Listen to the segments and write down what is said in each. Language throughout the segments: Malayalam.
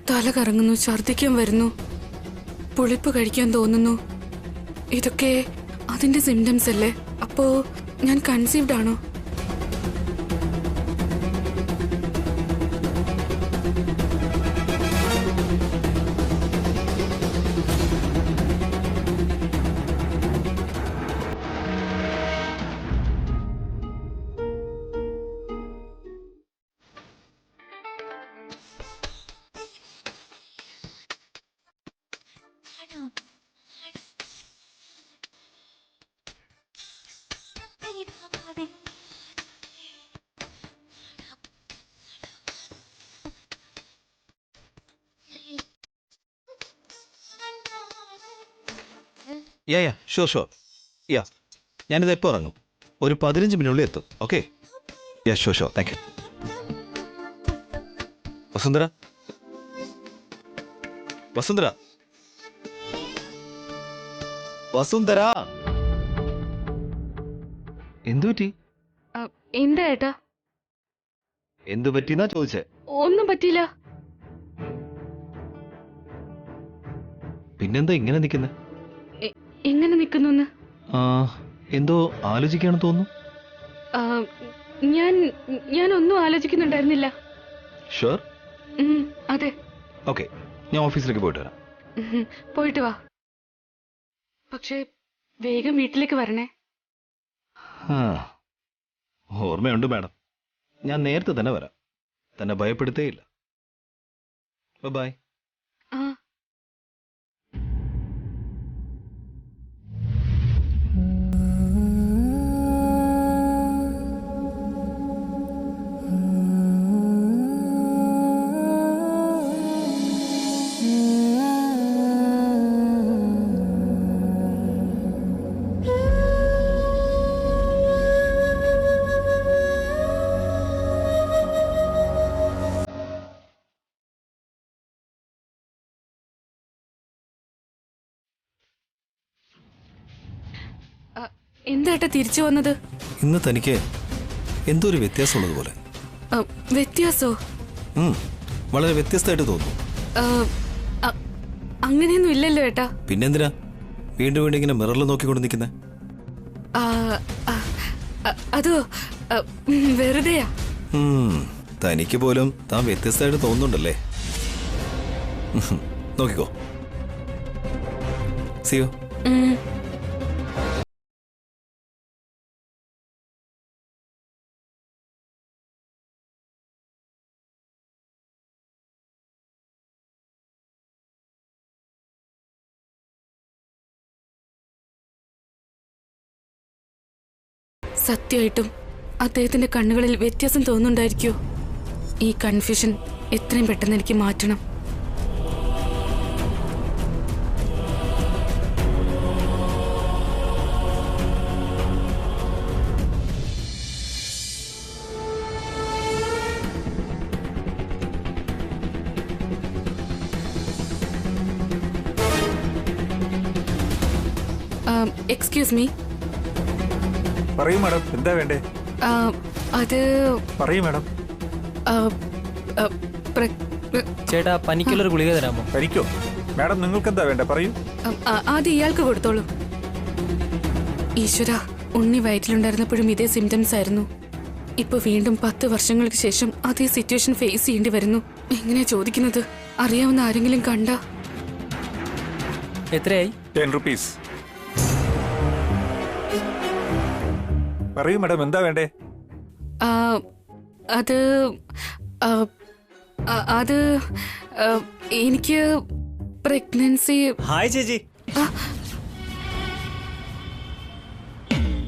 തല കറങ്ങുന്നു, ഛർദ്ദിക്കാൻ വരുന്നു, പുളിപ്പ് കഴിക്കാൻ തോന്നുന്നു. ഇതൊക്കെ അതിന്റെ സിംറ്റംസ് അല്ലേ? അപ്പോ ഞാൻ കൺസീവ്ഡ് ആണോ? ഷുവർ ഞാനിത് എപ്പോൾ ഇറങ്ങും? ഒരു 15 മിനിറ്റിനുള്ളിൽ എത്തും. Okay, sure thank you. Vasundhara, Vasundhara, Vasundhara, എന്തു പറ്റി? എന്താ ഏട്ടാ? എന്തു പറ്റിന്നാ ചോദിച്ചേ? ഒന്നും പറ്റിയില്ല. പിന്നെന്താ ഇങ്ങനെ നിൽക്കുന്നേ? എങ്ങനെ നിൽക്കുന്നു? എന്തോ ആലോചിക്കാണെന്ന് തോന്നുന്നു. ഞാൻ ഒന്നും ആലോചിക്കുന്നുണ്ടായിരുന്നില്ല. ഷുവർ? അതെ. ഓക്കെ, ഞാൻ ഓഫീസിലേക്ക് പോയിട്ട് വരാം. പോയിട്ട് വാ, പക്ഷേ വേഗം വീട്ടിലേക്ക് വരണേ. ഓർമ്മയുണ്ട് മാഡം, ഞാൻ നേരത്തെ തന്നെ വരാം. തന്നെ ഭയപ്പെടുത്തേയില്ല. ബൈ. എന്താ തിരിച്ചു വന്നത്? ഇന്ന് തനിക്ക് എന്തോ ഒരു വ്യത്യാസമുള്ളതുപോലെ. വ്യത്യാസോ? വളരെ വ്യത്യസ്തമായിട്ട് തോന്നുന്നു. അങ്ങനെയൊന്നും ഇല്ലല്ലോ ഏട്ടാ. പിന്നെന്തിനാ വീണ്ടും വീണ്ടും ഇങ്ങനെ മിററിൽ നോക്കിക്കൊണ്ട് നിൽക്കുന്നേ? അതോ വെറുതെയാ. തനിക്ക് പോലും താൻ വ്യത്യസ്തമായിട്ട് തോന്നുന്നുണ്ടല്ലേ? നോക്കിക്കോ. സിയോ. സത്യമായിട്ടും അദ്ദേഹത്തിന്റെ കണ്ണുകളിൽ വ്യത്യാസം തോന്നുന്നുണ്ടായിരിക്കോ? ഈ കൺഫ്യൂഷൻ എത്രയും പെട്ടെന്ന് എനിക്ക് മാറ്റണം. Excuse me. പറയൂ മാഡം, എന്താ വേണ്ടേ? അത് പറയൂ മാഡം. ചേട്ടാ, പനിക്കുള്ളൊരു ഗുളിക തരാമോ? പനിക്കോ? മാഡം നിങ്ങൾക്ക് എന്താ വേണ്ടേ? പറയൂ. ആദ്യം ഇയാൾക്ക് കൊടുത്തോളൂ. ഈശ്വര, ഉണ്ണി വയറ്റിലുണ്ടായിരുന്നപ്പോഴും ഇതേ സിംറ്റംസ് ആയിരുന്നു. ഇപ്പൊ വീണ്ടും 10 വർഷങ്ങൾക്ക് ശേഷം അതേ സിറ്റുവേഷൻ ഫേസ് ചെയ്യേണ്ടി വരുന്നു. എങ്ങനെയാ ചോദിക്കുന്നത്? അറിയാവുന്ന ആരെങ്കിലും കണ്ട? എത്രയായി? 10 rupees. പറയൂ മാഡം, എന്താ വേണ്ടേ? അത് അത് എനിക്ക് പ്രഗ്നൻസി. ഹായ് ചേച്ചി.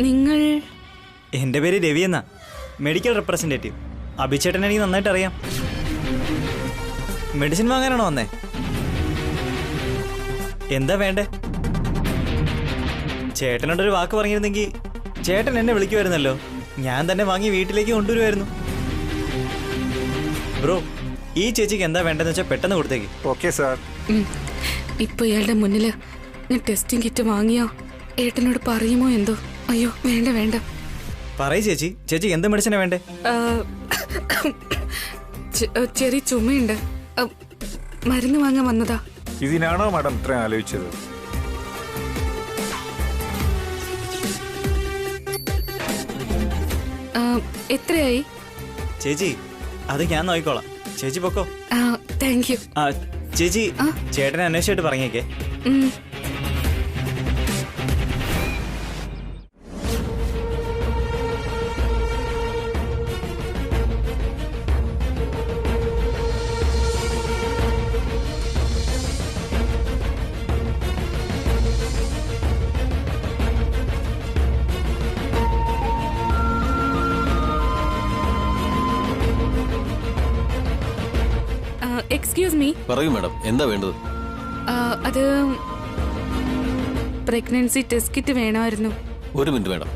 നിങ്ങൾ? എന്റെ പേര് രവി എന്നാ, മെഡിക്കൽ റെപ്രസെന്റേറ്റീവ്. അഭിചേട്ടൻ എനിക്ക് നന്നായിട്ട് അറിയാം. മെഡിസിൻ വാങ്ങാനാണോ വന്നേ? എന്താ വേണ്ടേ? ചേട്ടനോടൊരു വാക്ക് പറഞ്ഞിരുന്നെങ്കിൽ ചേട്ടൻ എന്നെ വിളിക്കുമായിരുന്നല്ലോ. ഞാൻ തന്നെ വാങ്ങി വീട്ടിലേക്ക് കൊണ്ടുവരുമായിരുന്നു. ബ്രോ, ഈ ചേച്ചിക്ക് എന്താ വേണ്ടെന്ന് വെച്ചാൽ പെട്ടെന്ന് കൊടുത്തേക്ക്. Okay sir. ഇപ്പൊ ഇയാളുടെ മുന്നില് ഞാൻ ടെസ്റ്റിംഗ് കിറ്റ് വാങ്ങിയോ? ഏട്ടനോട് പറയുമോ എന്തോ? അയ്യോ വേണ്ട വേണ്ട. പറയ് ചേച്ചി, ചേച്ചിക്ക് എന്ത് മെഡിസിനാ വേണ്ടേ? ചെറിയ ചുമയുണ്ട്. മരുന്ന് വാങ്ങാൻ വന്നതാ. ഇതിനാണോ മാഡം ഇത്രയും ആലോചിച്ചത്? എത്രയായി? ചേച്ചി അത് ഞാൻ നോക്കിക്കോളാം, ചേച്ചി പൊക്കോ. Thank you. ആ ചേച്ചി, ചേട്ടനെ അന്വേഷിച്ചിട്ട് പറഞ്ഞേക്കേ. Excuse me. പറയൂ മാഡം, എന്താ വേണ്ടത്? അത് പ്രഗ്നൻസി ടെസ്റ്റ് കിറ്റ് വേണമായിരുന്നു. ഒരു മിനിറ്റ് മാഡം.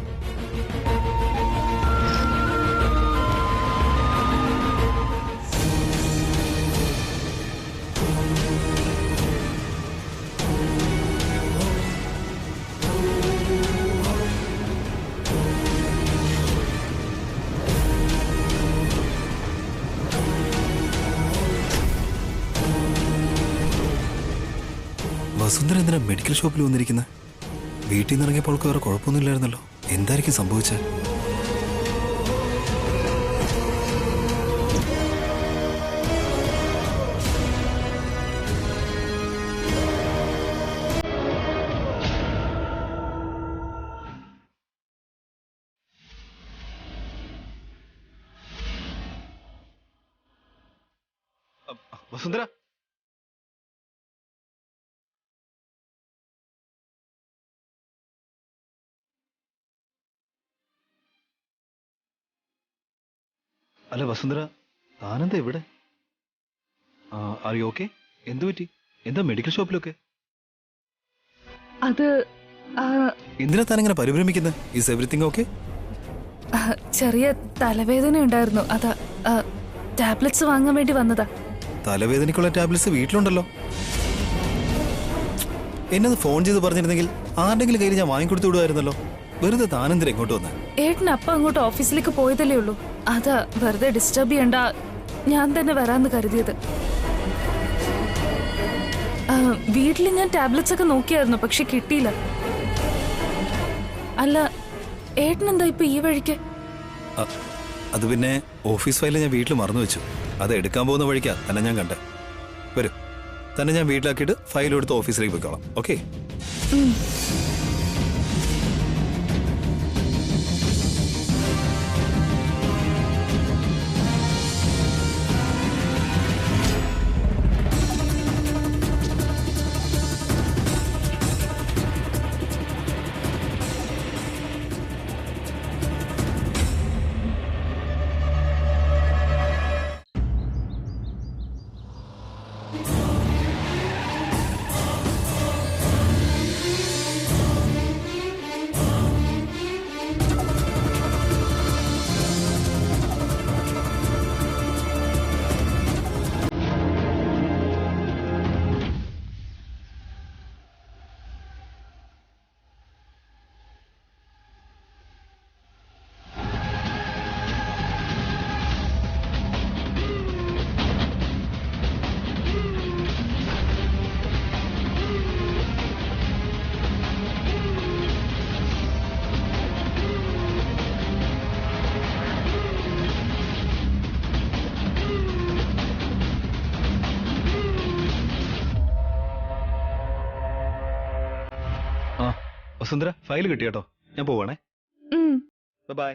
വസുന്ധര എന്തിനാ മെഡിക്കൽ ഷോപ്പിൽ വന്നിരിക്കുന്നത്? വീട്ടിൽ നിന്ന് ഇറങ്ങിയപ്പോൾ അവൾക്ക് വേറെ കുഴപ്പമൊന്നുമില്ലായിരുന്നല്ലോ. എന്തായിരിക്കും സംഭവിച്ചത്? വസുന്ധര, അല്ല വസുന്ധര, താനെന്താ ഇവിടെ? അറിയോ? ഓക്കെ, എന്തു പറ്റി? എന്താ മെഡിക്കൽ ഷോപ്പിലൊക്കെ? അത് എന്തിനാ താനിങ്ങനെ പരിഭ്രമിക്കുന്നത്? Is everything okay? ചെറിയ തലവേദന ഉണ്ടായിരുന്നു, അതാ ടാബ്ലറ്റ്സ് വാങ്ങാൻ വേണ്ടി വന്നതാ. തലവേദനയ്ക്കുള്ള ടാബ്ലറ്റ്സ് വീട്ടിലുണ്ടല്ലോ. എന്നത് ഫോൺ ചെയ്ത് പറഞ്ഞിരുന്നെങ്കിൽ ആരുടെങ്കിലും കയ്യിൽ ഞാൻ വാങ്ങിക്കൊടുത്തു വിടുമായിരുന്നല്ലോ. വെറുതെ താനെന്തിനാ ഇങ്ങോട്ട് വന്നേ? ഏട്ടൻ അപ്പ അങ്ങോട്ട് ഓഫീസിലേക്ക് പോയതല്ലേ ഉള്ളൂ. അതാ വെറുതെ ഡിസ്റ്റർബ് ചെയ്യണ്ട, ഞാൻ തന്നെ വരാന്ന് കരുതിയത്. വീട്ടിൽ ഞാൻ ടാബ്ലറ്റ്സ് ഒക്കെ നോക്കിയായിരുന്നു, പക്ഷെ കിട്ടിയില്ല. അല്ല, ഏട്ടൻ എന്താ ഇപ്പൊ ഈ വഴിക്ക്? അത് പിന്നെ ഓഫീസ് ഫയൽ ഞാൻ വീട്ടിൽ മറന്നു വെച്ചു. അത് എടുക്കാൻ പോകുന്ന വഴിക്കാ തന്നെ ഞാൻ കണ്ടേ. വരും, തന്നെ ഞാൻ വീട്ടിലാക്കിയിട്ട് ഫയൽ എടുത്ത് ഓഫീസിലേക്ക് പോയിക്കോളാം. ഓക്കെ? വസുന്ധര, ഫയൽ കിട്ടി കേട്ടോ. ഞാൻ പോവാണേ. ബൈ.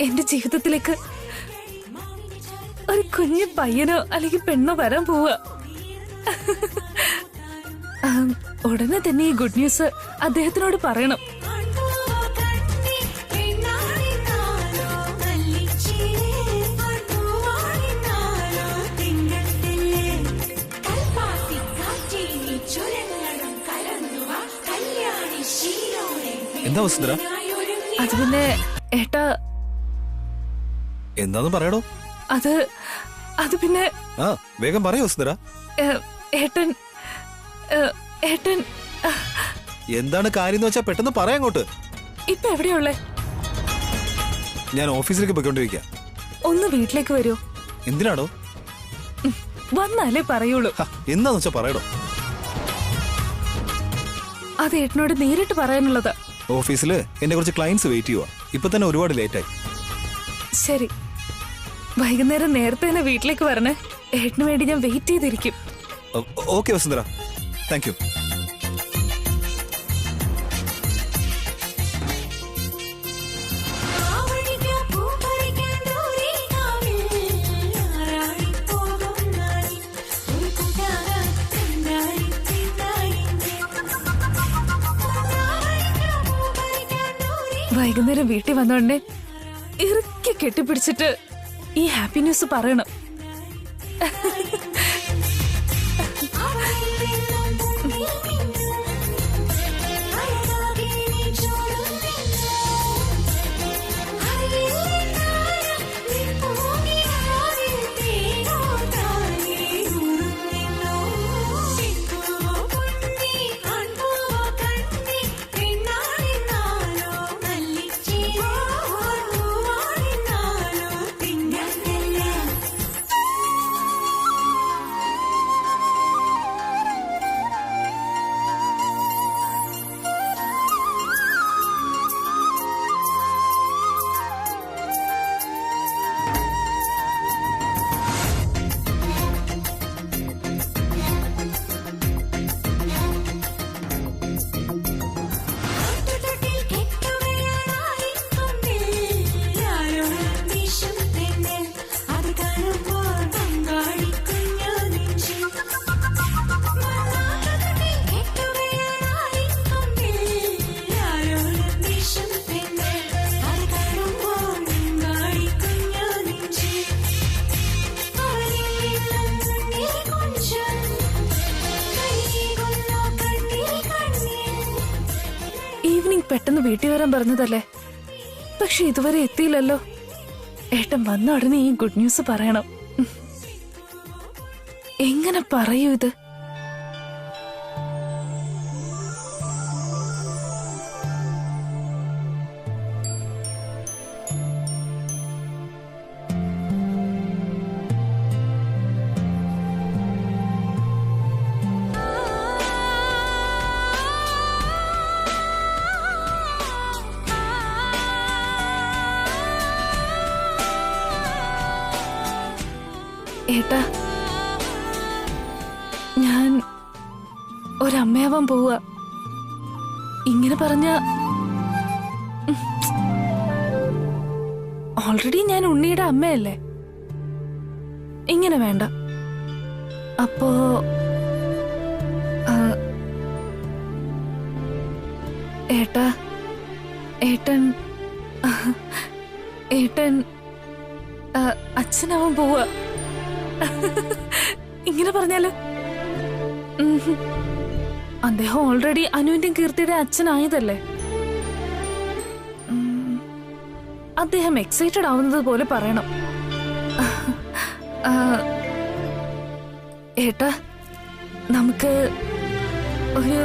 എന്റെ ജീവിതത്തിലേക്ക് ഒരു കുഞ്ഞു പയ്യനോ അല്ലെങ്കിൽ പെണ്ണോ വരാൻ പോവാ. ഉടനെ തന്നെ ഈ ഗുഡ് ന്യൂസ് അദ്ദേഹത്തിനോട് പറയണം. എന്താ വസുന്ധര? അത് പിന്നെ ഏട്ടാ, എന്താന്ന് പറയടോ? അത് പിന്നെ ആ വേഗം പറയൂ വസുന്ധര. ഏട്ടൻ ഏട്ടൻ എന്താണ് കാര്യം എന്ന് വെച്ചാ പെട്ടെന്ന് പറയാം അങ്ങോട്ട്. ഇപ്പൊ എവിടെയുള്ളേ? ഞാൻ ഓഫീസിലേക്ക് പോയിക്കൊണ്ടിരിക്കുക. ഒന്ന് വീട്ടിലേക്ക് വരൂ. എന്തിനാടോ? വന്നാലേ പറയുള്ളൂ. എന്താന്ന് വെച്ചാ പറയടോ. അത് ഏട്ടനോട് നേരിട്ട് പറയാനുള്ളത്. ഓഫീസില് എന്നെ കുറച്ച് ക്ലയൻസ് വെയിറ്റ് ചെയ്യുക. ഇപ്പൊ തന്നെ ഒരുപാട് ലേറ്റ് ആയി. ശരി, വൈകുന്നേരം നേരത്തെ തന്നെ വീട്ടിലേക്ക് വരണേ. ഏട്ടന് വേണ്ടി ഞാൻ വെയിറ്റ് ചെയ്തിരിക്കും. Okay Vasundhara, thank you. വൈകുന്നേരം വീട്ടിൽ വന്നോണ്ടേ ഇറുക്കി കെട്ടിപ്പിടിച്ചിട്ട് ഈ ഹാപ്പി ന്യൂസ് പറയണം. പെട്ടെന്ന് വീട്ടിൽ വരാൻ പറഞ്ഞതല്ലേ, പക്ഷെ ഇതുവരെ എത്തിയില്ലല്ലോ. ഏട്ടൻ വന്ന ഉടനെ ഈ ഗുഡ് ന്യൂസ് പറയണം. എങ്ങനെ പറയൂ ഇത്? ഏട്ടാ, ഞാൻ ഒരമ്മയാവാൻ പോവുക. ഇങ്ങനെ പറഞ്ഞ ഓൾറെഡി ഞാൻ ഉണ്ണിയുടെ അമ്മയല്ലേ, ഇങ്ങനെ വേണ്ട. അപ്പോ ഏട്ടാ, ഏട്ടൻ ഏട്ടൻ അച്ഛനാവാൻ പോവുക. ഇങ്ങനെ പറഞ്ഞാലോ? അദ്ദേഹം ഓൾറെഡി അനുവിന്റെയും കീർത്തിയുടെ അച്ഛനായതല്ലേ. അദ്ദേഹം എക്സൈറ്റഡ് ആവുന്നത് പോലെ പറയണം. ഏട്ടാ, നമുക്ക് ഒരു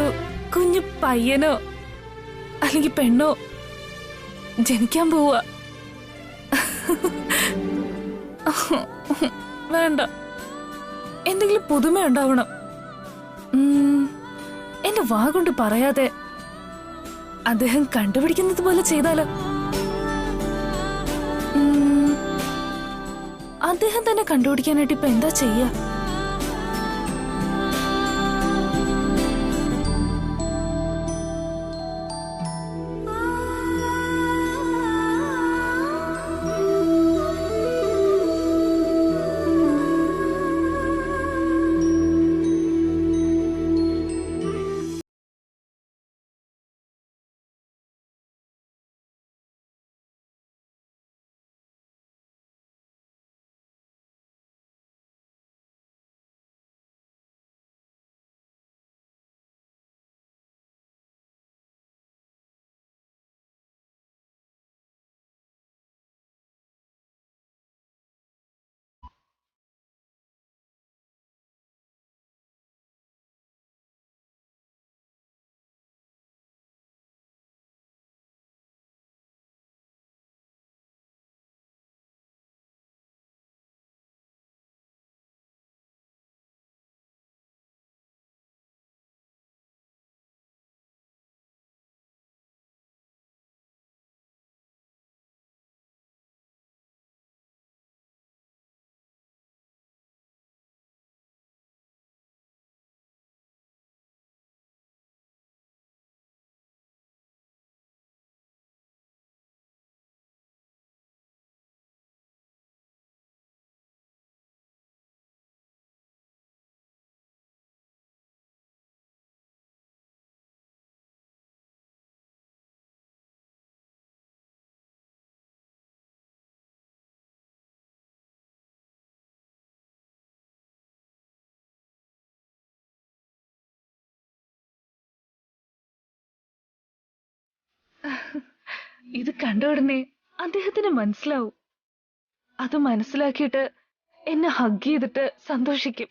കുഞ്ഞു പയ്യനോ അല്ലെങ്കിൽ പെണ്ണോ ജനിക്കാൻ പോവാ. വേണ്ട, എന്തെങ്കിലും പുതുമ ഉണ്ടാവണം. എന്റെ വാ കൊണ്ട് പറയാതെ അദ്ദേഹം കണ്ടുപിടിക്കുന്നത് പോലെ ചെയ്താലോ? അദ്ദേഹം തന്നെ കണ്ടുപിടിക്കാനായിട്ട് ഇപ്പൊ എന്താ ചെയ്യാ? ഇത് കണ്ട ഉടനെ അദ്ദേഹത്തിന് മനസ്സിലാവും. അത് മനസ്സിലാക്കിയിട്ട് എന്നെ ഹഗ് ചെയ്തിട്ട് സന്തോഷിക്കും.